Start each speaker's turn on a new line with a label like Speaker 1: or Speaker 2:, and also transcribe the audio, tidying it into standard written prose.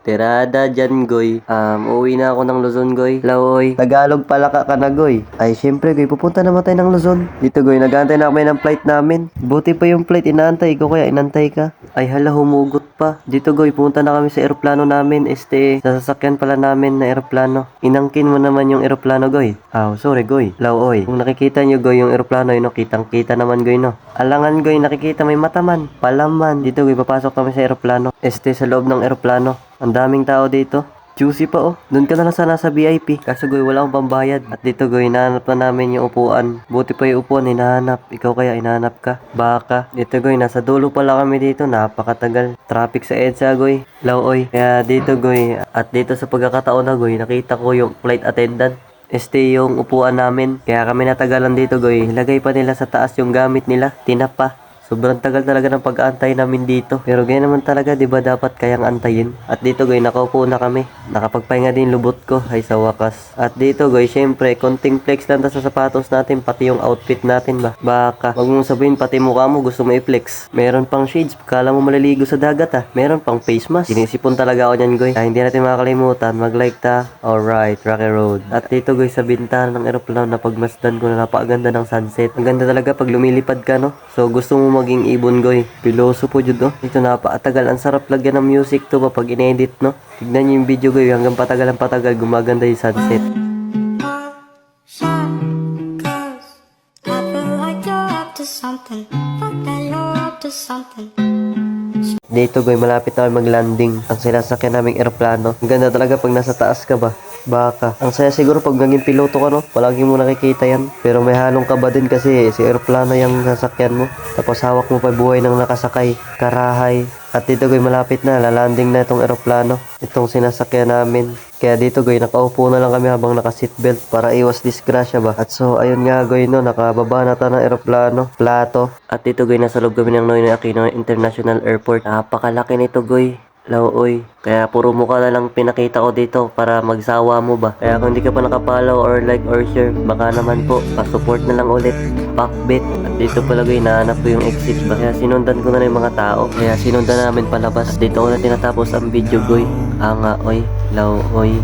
Speaker 1: Tirada dyan, Goy. Uwi na ako ng Luzon, Goy. Laoy. Tagalog pala ka na, Goy. Ay, syempre, Goy. Pupunta naman tayo ng Luzon. Dito, Goy. Nag-aantay na kami ng flight namin. Buti pa yung flight. Inaantay ko kaya inantay ka. Ay, hala, humugot pa. Dito, Goy. Pumunta na kami sa eroplano namin. Sa sasakyan pala namin na eroplano. Inangkin mo naman yung eroplano, Goy. Sorry, Goy. Laoy. Kung nakikita nyo, Goy, yung eroplano, yun, no? Kitang-kita naman, Goy, no? Alangan, Goy. Nakikita may mataman. Palaman. Dito, Goy. Papasok kami sa eroplano. Sa loob ng eroplano. Ang daming tao dito. Juicy pa oh. Doon ka na lang sana sa VIP. Kaso Goy, wala akong pambayad. At dito Goy, hinahanap na namin yung upuan. Buti pa yung upuan, hinahanap. Ikaw kaya, hinahanap ka? Baka. Dito Goy, nasa dulo pala kami dito. Napakatagal. Traffic sa EDSA Goy. Laoy. Kaya dito Goy. At dito sa pagkakataon na Goy, nakita ko yung flight attendant. Yung upuan namin. Kaya kami natagalan dito Goy. Lagay pa nila sa taas yung gamit nila. Tinap pa. Sobrang tagal talaga ng pag-aantay namin dito. Pero ganyan naman talaga, di ba dapat kayang antayin? At dito, Goy, nakaupo na kami. Nakapagpahinga din lubot ko, ay sa wakas. At dito, Goy, syempre, konting flex lang sa sapatos natin, pati yung outfit natin ba? Baka, wag mong sabihin, pati mukha mo gusto mo i-flex. Meron pang shades, kala mo maliligo sa dagat Meron pang face mask. Sinisipon talaga ako niyan, Goy. Kaya hindi natin makakalimutan, mag-like ta. Alright, Rocky Road. At dito, Goy, sa bintana ng aeroplano, napagmasdan ko na napakaganda ng sunset. Ang ganda talaga pag lumilipad ka, no? So, gusto mo maging ibon, Goy. Piloso po jud, oh. Dito napakatagal. Ang sarap lagyan ng music to pa pag in-edit, no? Tignan niyo yung video, Goy. Hanggang patagal ang patagal, gumaganda yung sunset. Dito, Goy, malapit na mag-landing ang sinasakyan naming eroplano. Ang ganda talaga pag nasa taas ka ba? Baka. Ang saya siguro pag naging piloto ka, no? Palagi mo nakikita yan. Pero may halong kaba din kasi si eroplano yung sasakyan mo. Tapos hawak mo pa buhay ng nakasakay. Karahay. At dito, Goy, malapit na. Lalanding na itong eroplano. Itong sinasakyan namin. Kaya dito, Goy, nakaupo na lang kami habang naka-seatbelt para iwas disgrasya ba. At so, ayun nga, Goy, no? Nakababa na tayo ng eroplano. Plato. At dito, Goy, nasa loob kami ng Noynoy Aquino International Airport. Napakalaki nito, Goy. Laoy. Kaya puro mukha na lang pinakita ko dito para magsawa mo ba. Kaya kung hindi ka pa nakapollow or like or share, baka naman po, pa-support na lang ulit. Pakbit. At dito pala Goy, nahanap ko yung exit ba. Kaya sinundan ko na yung mga tao. Kaya sinundan namin palabas. At dito ko na tinatapos ang video, Goy. Anga, oy. Laoy.